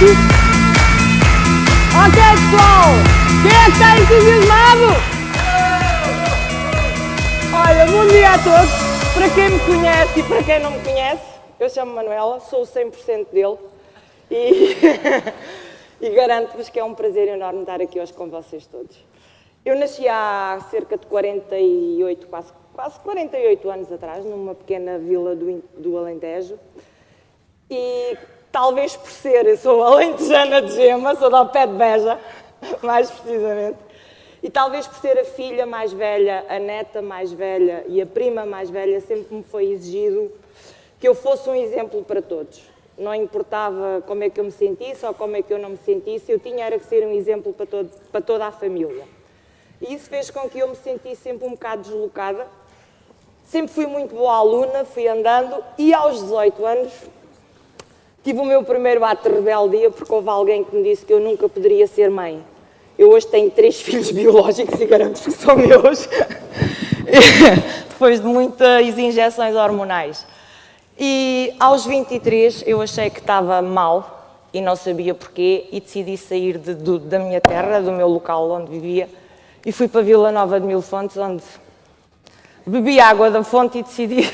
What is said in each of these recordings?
Ok, pessoal, quem é que está entusiasmado? Olha, bom dia a todos. Para quem me conhece e para quem não me conhece, eu chamo Manuela, sou o 100% dele e, e garanto-vos que é um prazer enorme estar aqui hoje com vocês todos. Eu nasci há cerca de 48, quase 48 anos atrás, numa pequena vila do Alentejo e talvez por ser, eu sou alentejana de Gema, sou da pé de Beja, mais precisamente, e talvez por ser a filha mais velha, a neta mais velha e a prima mais velha, sempre me foi exigido que eu fosse um exemplo para todos. Não importava como é que eu me sentisse ou como é que eu não me sentisse, eu tinha era que ser um exemplo para toda a família. E isso fez com que eu me sentisse sempre um bocado deslocada. Sempre fui muito boa aluna, fui andando e aos 18 anos tive o meu primeiro ato de rebeldia porque houve alguém que me disse que eu nunca poderia ser mãe. Eu hoje tenho 3 filhos biológicos e garanto que são meus, depois de muitas injeções hormonais. E aos 23 eu achei que estava mal e não sabia porquê e decidi sair da minha terra, do meu local onde vivia, e fui para Vila Nova de Mil Fontes, onde bebi água da fonte e decidi...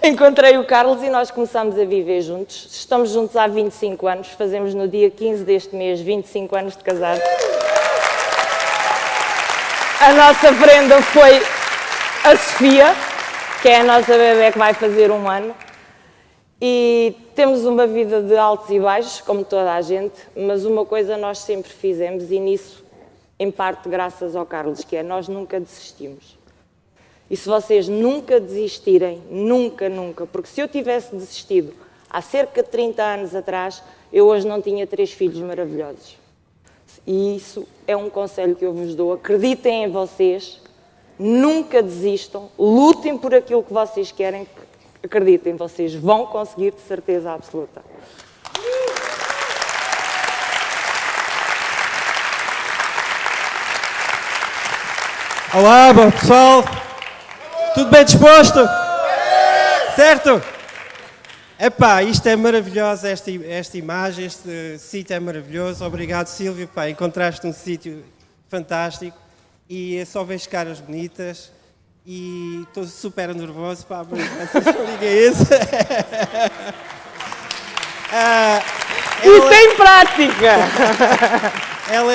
Encontrei o Carlos e nós começamos a viver juntos. Estamos juntos há 25 anos, fazemos no dia 15 deste mês 25 anos de casados. A nossa prenda foi a Sofia, que é a nossa bebé que vai fazer 1 ano. E temos uma vida de altos e baixos, como toda a gente, mas uma coisa nós sempre fizemos, e nisso, em parte, graças ao Carlos, que é nós nunca desistimos. E se vocês nunca desistirem, nunca, nunca, porque se eu tivesse desistido há cerca de 30 anos atrás, eu hoje não tinha 3 filhos maravilhosos. E isso é um conselho que eu vos dou, acreditem em vocês, nunca desistam, lutem por aquilo que vocês querem, acreditem, vocês vão conseguir de certeza absoluta. Olá, bom pessoal, tudo bem disposto? Certo? Epá, isto é maravilhoso, esta imagem, este sítio é maravilhoso, obrigado Silvio, pá, encontraste um sítio fantástico e só vejo caras bonitas. E estou super nervoso, pá, mas não diga isso. E tem prática! Ela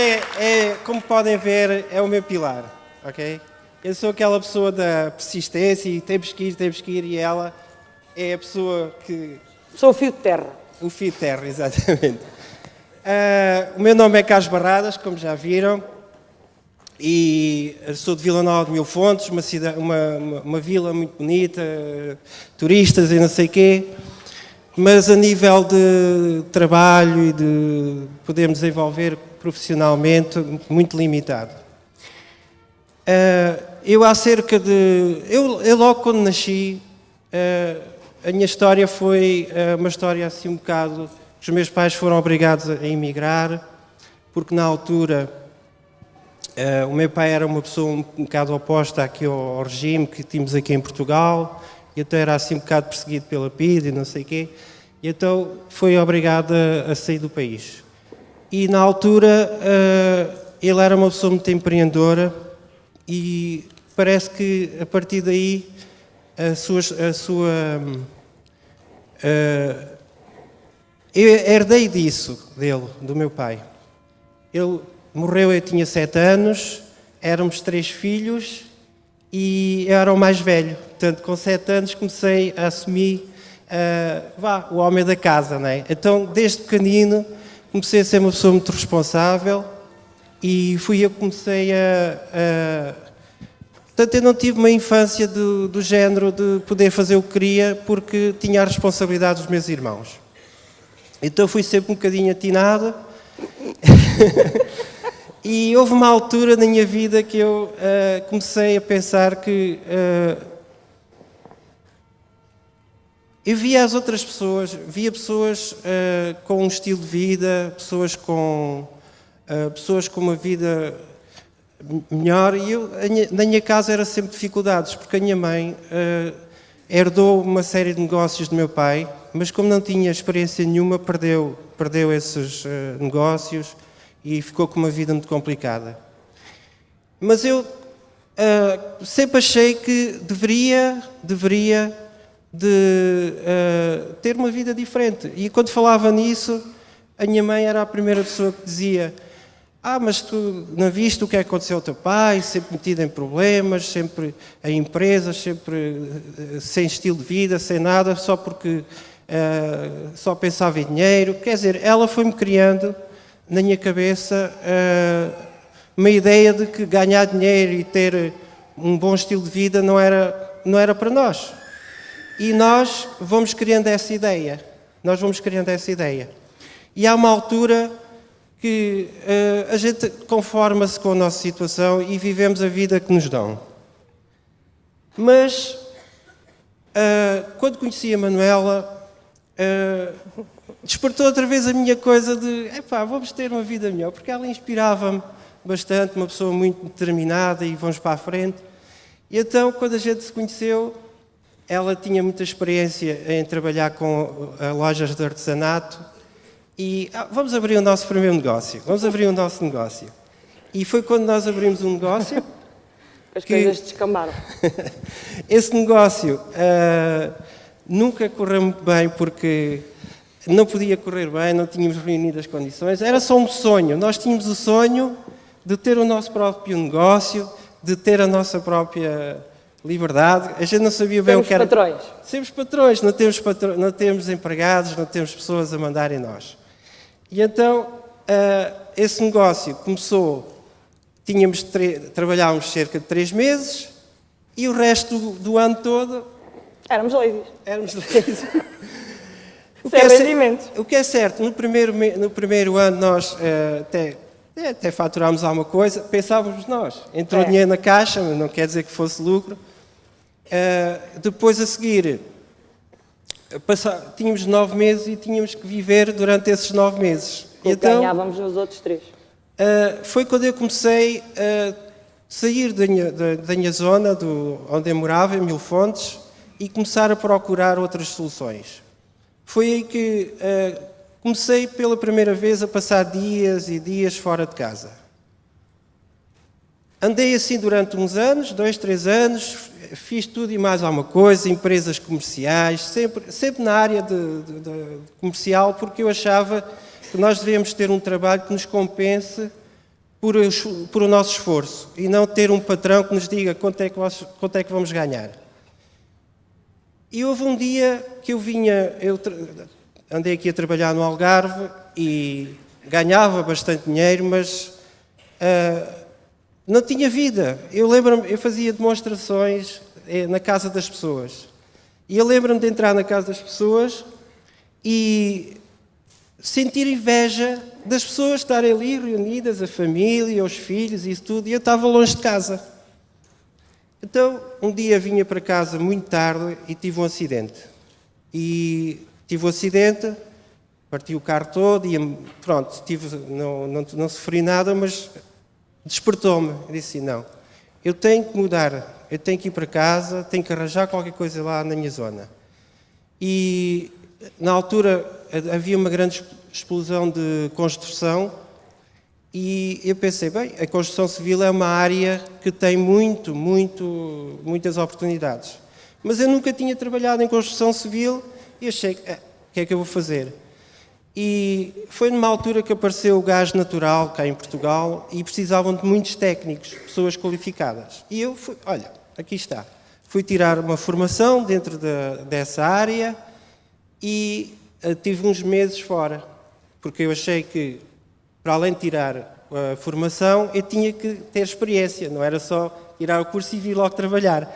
como podem ver, é o meu pilar, ok? Eu sou aquela pessoa da persistência e temos que ir, e ela é a pessoa que... Sou o fio de terra. O fio de terra, exatamente. O meu nome é Carlos Barradas, como já viram. E sou de Vila Nova de Mil Fontes, uma vila muito bonita, turistas e não sei o quê, mas a nível de trabalho e de poder me desenvolver profissionalmente, muito limitado. Eu logo quando nasci, a minha história foi uma história assim um bocado... Os meus pais foram obrigados a emigrar, porque na altura... o meu pai era uma pessoa um bocado oposta aqui ao regime que tínhamos aqui em Portugal, e então era assim um bocado perseguido pela PIDE e não sei o quê, e então foi obrigado a sair do país. E na altura ele era uma pessoa muito empreendedora e parece que a partir daí eu herdei disso dele, do meu pai. Ele morreu, eu tinha 7 anos, éramos 3 filhos e eu era o mais velho. Portanto, com 7 anos comecei a assumir o homem da casa, não é? Então, desde pequenino, comecei a ser uma pessoa muito responsável e fui eu que comecei Portanto, eu não tive uma infância do género de poder fazer o que queria porque tinha a responsabilidade dos meus irmãos. Então, fui sempre um bocadinho atinado. E houve uma altura na minha vida que eu comecei a pensar que eu via as outras pessoas, via pessoas com um estilo de vida, pessoas com uma vida melhor, e eu, na minha casa era sempre dificuldades, porque a minha mãe herdou uma série de negócios do meu pai, mas como não tinha experiência nenhuma, perdeu esses negócios e ficou com uma vida muito complicada. Mas eu sempre achei que deveria ter uma vida diferente. E quando falava nisso, a minha mãe era a primeira pessoa que dizia: mas tu não viste o que aconteceu ao teu pai, sempre metido em problemas, sempre em empresas, sempre sem estilo de vida, sem nada, só porque só pensava em dinheiro. Quer dizer, ela foi-me criando na minha cabeça uma ideia de que ganhar dinheiro e ter um bom estilo de vida não era para nós. E nós vamos criando essa ideia. E há uma altura que a gente conforma-se com a nossa situação e vivemos a vida que nos dão. Mas, quando conheci a Manuela, despertou outra vez a minha coisa de vamos ter uma vida melhor, porque ela inspirava-me bastante, uma pessoa muito determinada e vamos para a frente. E então, quando a gente se conheceu, ela tinha muita experiência em trabalhar com lojas de artesanato e vamos abrir o nosso primeiro negócio, E foi quando nós abrimos um negócio As coisas descambaram. Esse negócio nunca correu muito bem porque não podia correr bem, não tínhamos reunido as condições, era só um sonho. Nós tínhamos o sonho de ter o nosso próprio negócio, de ter a nossa própria liberdade. A gente não sabia bem o que era. Sermos patrões, não temos empregados, não temos pessoas a mandar em nós. E então, esse negócio começou, trabalhávamos cerca de 3 meses e o resto do ano todo... Éramos ladies. O que é certo, no primeiro ano nós até faturámos alguma coisa, pensávamos nós. Entrou dinheiro na caixa, mas não quer dizer que fosse lucro. Depois a seguir, tínhamos 9 meses e tínhamos que viver durante esses 9 meses. Então, ganhávamos nos outros 3. Foi quando eu comecei a sair da minha zona, onde eu morava, em Mil Fontes, e começar a procurar outras soluções. Foi aí que comecei pela primeira vez a passar dias e dias fora de casa. Andei assim durante uns anos, 2, 3 anos, fiz tudo e mais alguma coisa, empresas comerciais, sempre na área de comercial, porque eu achava que nós devemos ter um trabalho que nos compense por o nosso esforço e não ter um patrão que nos diga quanto é que vamos ganhar. E houve um dia que eu andei aqui a trabalhar no Algarve e ganhava bastante dinheiro, mas não tinha vida. Eu lembro-me, eu fazia demonstrações na casa das pessoas. E eu lembro-me de entrar na casa das pessoas e sentir inveja das pessoas estarem ali reunidas, a família, os filhos e isso tudo, e eu estava longe de casa. Então, um dia vinha para casa muito tarde e tive um acidente. Parti o carro todo e pronto, não sofri nada, mas despertou-me. Eu disse, não, eu tenho que mudar, eu tenho que ir para casa, tenho que arranjar qualquer coisa lá na minha zona. E, na altura, havia uma grande explosão de construção e eu pensei, bem, a construção civil é uma área que tem muitas oportunidades. Mas eu nunca tinha trabalhado em construção civil e achei, o que é que eu vou fazer? E foi numa altura que apareceu o gás natural cá em Portugal e precisavam de muitos técnicos, pessoas qualificadas. E eu fui, olha, aqui está. Fui tirar uma formação dentro dessa área e tive uns meses fora, porque eu achei que, para além de tirar a formação, eu tinha que ter experiência, não era só tirar o curso e vir logo trabalhar.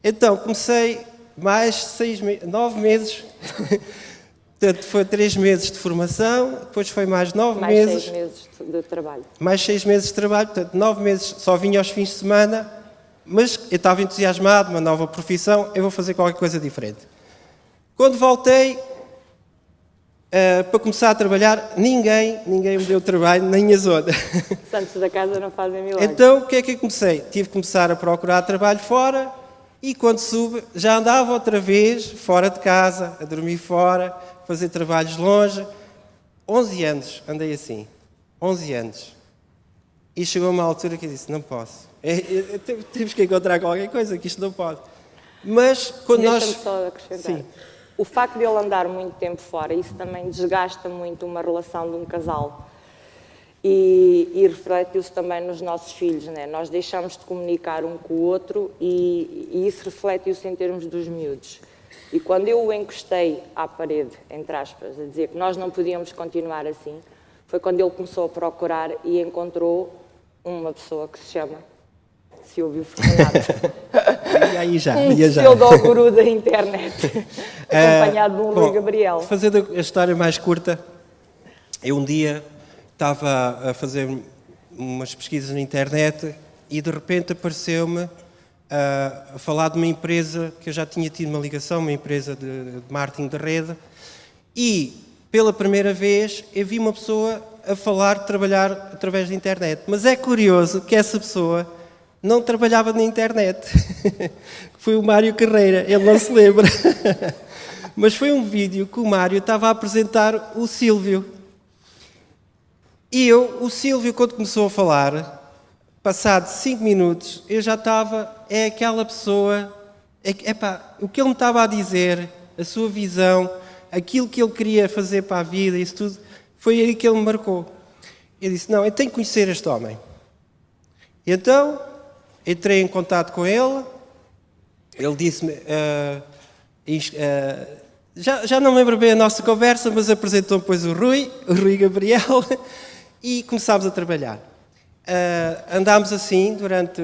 Então, comecei mais 9 meses, portanto, foi 3 meses de formação, depois foi mais 9 meses... Mais 6 meses de trabalho. Mais 6 meses de trabalho, portanto, 9 meses, só vinha aos fins de semana, mas eu estava entusiasmado, uma nova profissão, eu vou fazer qualquer coisa diferente. Quando voltei, para começar a trabalhar, ninguém me deu trabalho na minha zona. Santos da casa não fazem milagres. Então, o que é que eu comecei? Tive que começar a procurar trabalho fora E quando soube, já andava outra vez fora de casa, a dormir fora, fazer trabalhos longe. 11 anos andei assim, 11 anos. E chegou uma altura que eu disse, não posso. Temos que encontrar qualquer coisa, que isto não pode. Mas quando Deixa-me nós... só acrescentar. Sim. O facto de ele andar muito tempo fora, isso também desgasta muito uma relação de um casal. E reflete-se também nos nossos filhos, né? Nós deixamos de comunicar um com o outro e isso reflete-se em termos dos miúdos. E quando eu o encostei à parede, entre aspas, a dizer que nós não podíamos continuar assim, foi quando ele começou a procurar e encontrou uma pessoa que se chama Silvio Fernandes. E aí já, pseudo-guru da internet, acompanhado de um Rui Gabriel. Fazendo a história mais curta, eu um dia estava a fazer umas pesquisas na internet e de repente apareceu-me a falar de uma empresa que eu já tinha tido uma ligação, uma empresa de marketing de rede, e pela primeira vez eu vi uma pessoa a falar de trabalhar através da internet. Mas é curioso que essa pessoa não trabalhava na internet. Foi o Mário Carreira, ele não se lembra. Mas foi um vídeo que o Mário estava a apresentar o Silvio. E o Silvio, quando começou a falar, passado 5 minutos, eu já estava, é aquela pessoa, o que ele me estava a dizer, a sua visão, aquilo que ele queria fazer para a vida, isso tudo, foi aí que ele me marcou. Eu disse, não, eu tenho que conhecer este homem. E então, entrei em contato com ele, ele disse-me, já não me lembro bem a nossa conversa, mas apresentou-me depois o Rui Gabriel, e começámos a trabalhar. Andámos assim durante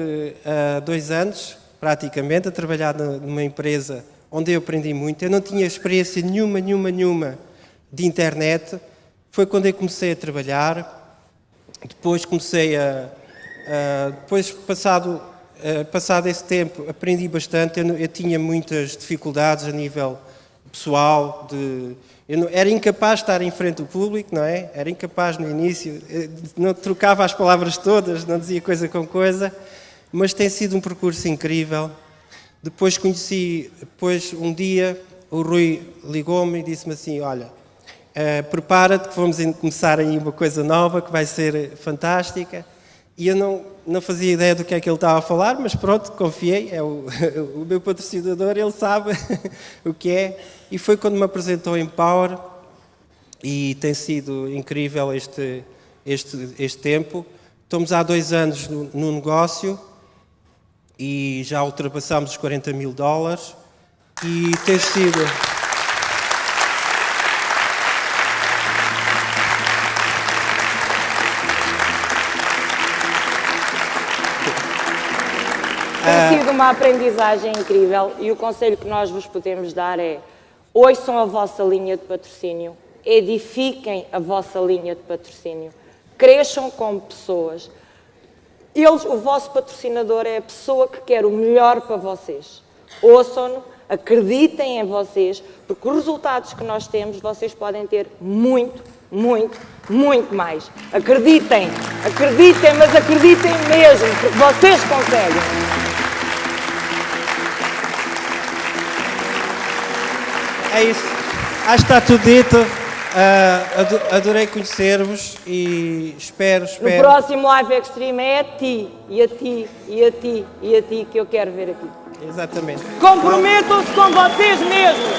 2 anos, praticamente, a trabalhar numa empresa onde eu aprendi muito. Eu não tinha experiência nenhuma de internet. Foi quando eu comecei a trabalhar. Depois comecei depois, passado esse tempo, aprendi bastante. Eu tinha muitas dificuldades a nível pessoal, eu era incapaz de estar em frente ao público, não é? Era incapaz no início, não trocava as palavras todas, não dizia coisa com coisa, mas tem sido um percurso incrível. Depois um dia, o Rui ligou-me e disse-me assim, olha, prepara-te que vamos começar aí uma coisa nova que vai ser fantástica. E eu não fazia ideia do que é que ele estava a falar, mas pronto, confiei, é o meu patrocinador, ele sabe o que é. E foi quando me apresentou em Power e tem sido incrível este tempo. Estamos há 2 anos no negócio e já ultrapassámos os $40.000 e tem sido... Tem sido uma aprendizagem incrível e o conselho que nós vos podemos dar é ouçam a vossa linha de patrocínio, edifiquem a vossa linha de patrocínio, cresçam como pessoas. O vosso patrocinador é a pessoa que quer o melhor para vocês. Ouçam-no, acreditem em vocês, porque os resultados que nós temos, vocês podem ter muito mais. Acreditem, mas acreditem mesmo, porque vocês conseguem. É isso. Acho que está tudo dito. Adorei conhecer-vos e espero. No próximo Live Extreme é a ti, e a ti, e a ti, e a ti que eu quero ver aqui. Exatamente. Comprometam-se com vocês mesmos.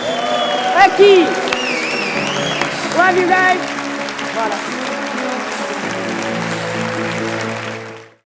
Aqui. Love you guys. Bora.